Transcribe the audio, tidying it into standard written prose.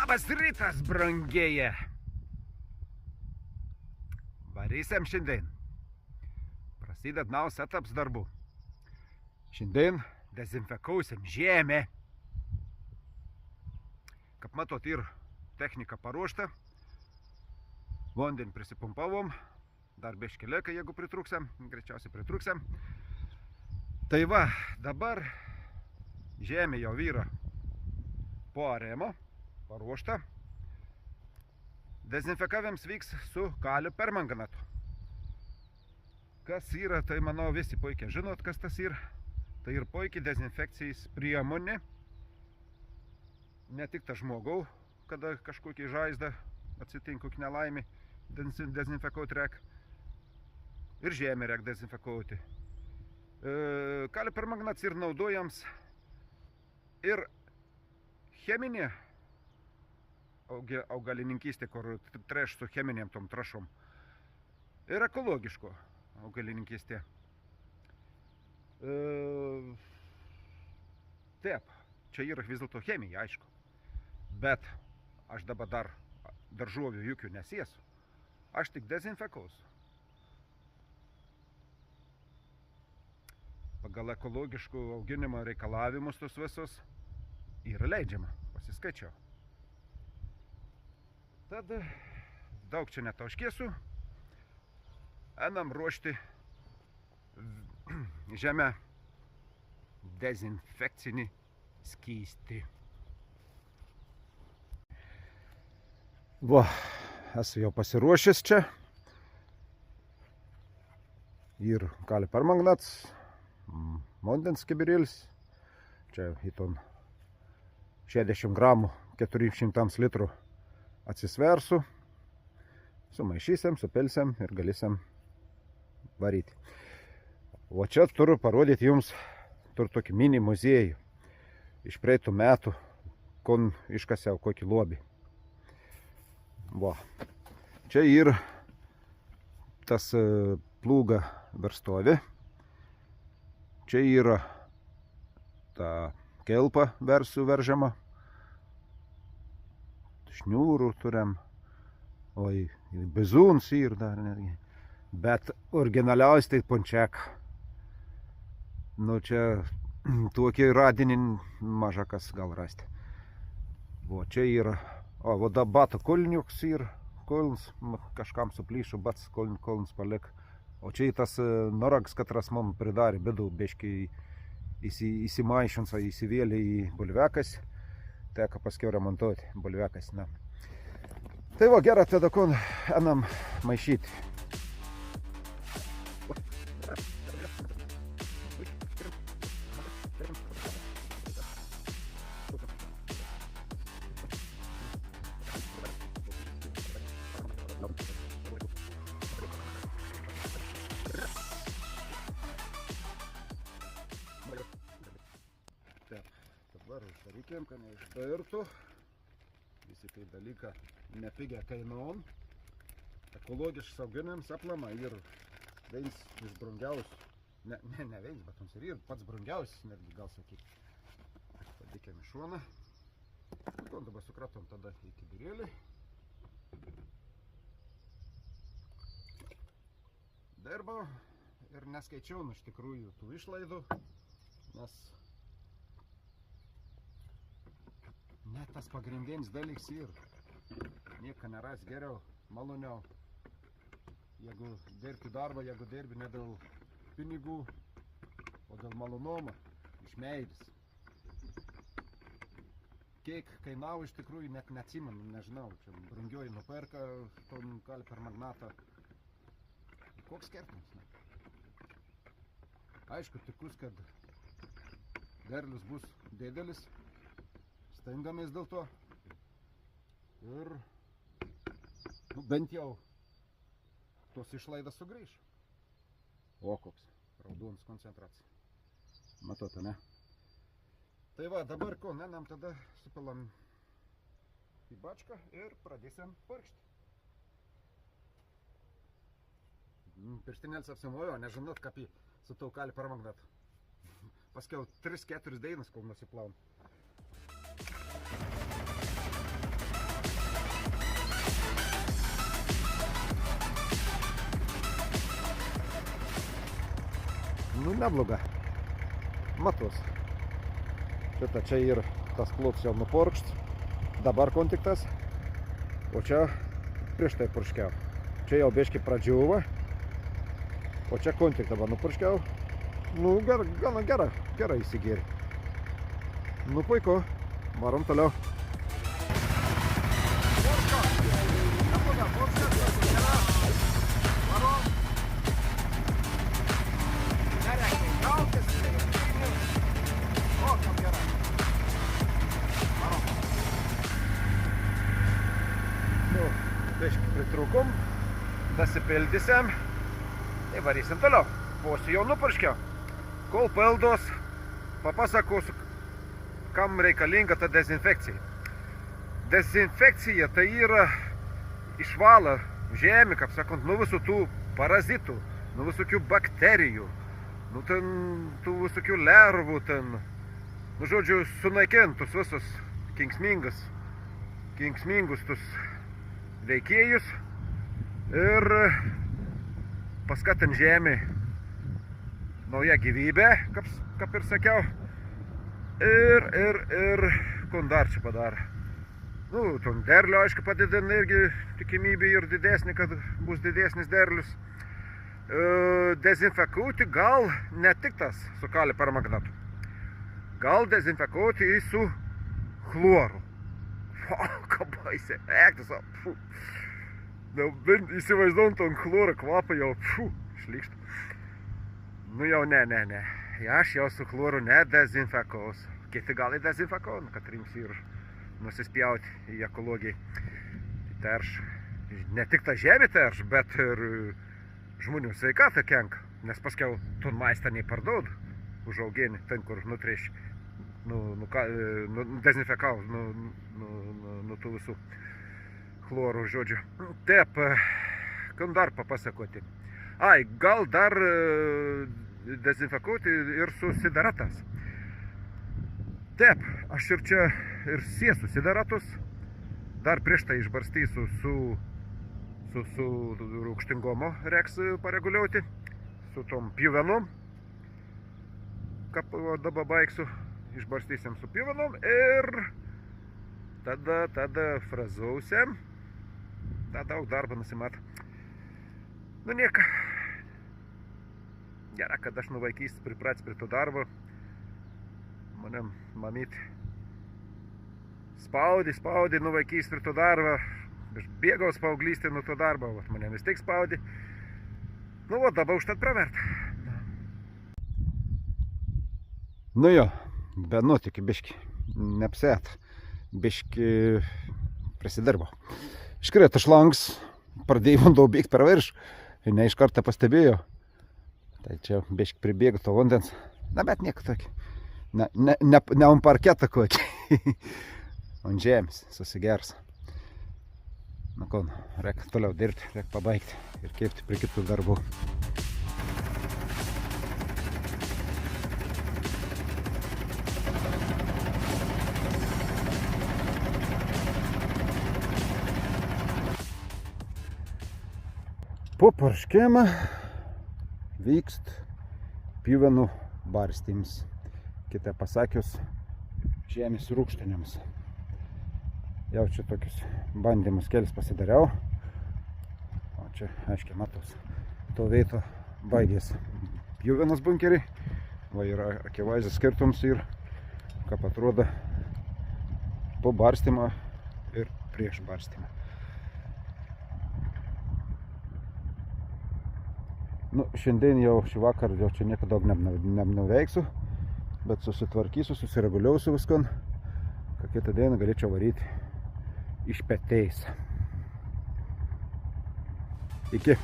Labas rytas, brangieji. Varysiam šiandien. Prasideda naujas etapas darbų. Šiandien dezinfekausim žemę. Kaip matot, ir technika paruošta. Vandenį prisipumpavom. Dar beškelėką, jeigu pritrūksim. Greičiausiai pritrūksim. Tai va, dabar žemė jau yra po aremo. Paruošta. Dezinfekavimas vyks su kalio permanganatu. Kas yra, tai manau visi puikiai žinot, kas tas yra. Tai ir puikiai dezinfekcijos priemonė. Ne tik ta žmogau, kada kažkokia žaizda atsitinka kokia nelaimė, dezinfekuoti reik. Ir žemę reik dezinfekuoti. Kalio permanganatas ir naudojams ir cheminė augalininkystė, kur treš su cheminėm tom trašom. Ir ekologiško augalininkystė. Taip, čia yra vis dėlto chemija, aišku. Bet aš dabar dar daržovių jokių nesėsiu. Aš tik dezinfekausiu. Pagal ekologiškų auginimo reikalavimus tos visus yra leidžiama. Pasiskaičiau. Tad daug čia netauškėsiu. Einam ruošti žemę dezinfekcinį skystį. Va, esu jau pasiruošęs čia. Ir kalio permanganatas, vandens kibirėlis. Čia į ton 60 gramų 400 litrų atsisversiu, sumaišysim, supilsim ir galėsim varyti. O čia turiu parodyti jums, turiu tokį mini muziejų iš praeitų metų, kon iškasiau kokį lobį. Va. Čia yra tas plūga verstovė. Čia yra ta kelpa versijų veržama. Šniūrų turim, oi, bizūns ir dar netgi. Bet originaliausiai tai pončiak. Nu čia tokį radinį maža kas gal rasti. O čia yra, o voda bato kolniuks ir kolns, kažkam suplyšo, bats kolns palik. O čia tas noragas, katras mums pridarė bėdų, beškai įsimaišins, įsivėlė į bulvekas. Teko paskiau remontuoti bulvekas. Na. Tai va, gerai, tada kon einam maišyti. Dabar uždarykim, kad neišdairtų. Visi tai dalyką nepigia kainuon. Ekologiškas auginams aplamai ir viens iš brangiausių. Ne viens, bet mums ir pats brangiausias, netgi gal sakyti. Padėkime į šoną. Dabar sukratom tada į kibirėlį. Dirbau ir neskaičiau iš tikrųjų tų išlaidų, nes net tas pagrindinis dalyks yra. Nieko neras geriau, maloniau. Jeigu dirbi darbą, jeigu dirbi ne dėl pinigų, o dėl malonumo, iš meilės. Kiek kainavo iš tikrųjų, net neatsimenu, nežinau. Čia brangioji nuperka tom kalio permanganatą. Koks skirtumas? Aišku, tikus, kad derlius bus didelis. Stengiamės dėl to. Ir bent jau tos išlaidas sugrįž. O koks raudonas koncentracija. Matote, ne? Tai va, dabar ko, nenam tada supilam į bačką ir pradėsim purkšti. Pirštinėlis apsimojo, nežinot, kaip su tau kalio permanganatu. Paskiau 3-4 dainas, kol nusiplaun. Nu, nebloga. Matos. Čia ir tas plotas jau nupurkšt. Dabar kontiktas. O čia prieš tai purškiau. Čia jau biški pradžiuva. O čia kontik dabar nupurškiau. Nu, gana gera įsigėri. Nu, puiku. Varom toliau. Pritrūkom, dasipildysim, tai varysim toliau. Posį jau nupurškiau. Kol pildos, papasakosiu, kam reikalinga ta dezinfekcija. Dezinfekcija tai yra išvala žemė, kaip sakant, nuo visų tų parazitų, nuo visokių bakterijų, nuo tų visokių lervų, nu, žodžiu, sunaikintus visus kenksmingus tus veikėjus ir paskatint žemė nauja gyvybė, kaip ir sakiau, ir kon dar čia padarė. Nu, ton derlių, aišku, padidina irgi tikimybė ir didesnė, kad bus didesnis derlius. Dezinfekuoti gal ne tik tas su kalio permanganatu. Gal dezinfekuoti į su chloru. Ką baisė, ektas, įsivaizduom ton chloro kvapą jau, šlykšt. Nu jau ne. Aš jau su chloru nedezinfekaus. Kiti gal į dezinfekau, kad rims ir nusispjauti į ekologiją. Terš, ne tik ta žemė terš, bet ir žmonių sveikatą kenka. Nes paskiau ton maistą neparduodu, užauginį, ten kur nutrėš, dezinfekau, nuo tų visų chlorų, žodžiu. Taip, kam dar papasakoti. Ai, gal dar dezinfekuoti ir su sideratas. Taip, aš ir čia ir sėsiu sideratus. Dar prieš tai išbarstysiu su rūgštingumo reiks pareguliuoti, su tom pjuvenom. Dabar baigsiu, išbarstysim su pjuvenom ir tada frazausiam. Da daug darbo nusimat. Nu nieka. Gera, kad aš nuo vaikystės pripratęs prie to darbo. Manem mamyt spaudė nuo vaikystės prie to darbo. Aš bėgau paauglystė nuo to darbo, mane vis tiek spaudė. Nu, dabar užtat praverta. Nu jo, be nuotikį biški, neapsėt, biški prisidirbo. Iškrėta šlangs, pradėjau vandau bėgti per virš, ne iš karto pastebėjau. Tai čia biški pribėgo to vandens, na bet nieko tokį. Ne ant parketą kokį, ant žemės susigers. Nu, kon, reikia toliau dirbti, reikia pabaigti ir kepti prie kitų darbų. Po purškimą vykst pjuvenų barstymas. Kita pasakius, žemės rūgštiniams. Jau čia tokius bandymus kelis pasidariau. O čia, aiškiai, matos, to veito baigės pjuvenos bunkeriai. Va yra akivaizdus skirtums ir kaip atrodo po barstymą ir prieš barstymą. Nu, šiandien jau šį vakarą jau čia nieko daug nenuveiksiu. Bet susitvarkysiu, susireguliausiu viskan, kad kitą dieną galėčiau varyti iš peteis. Iki.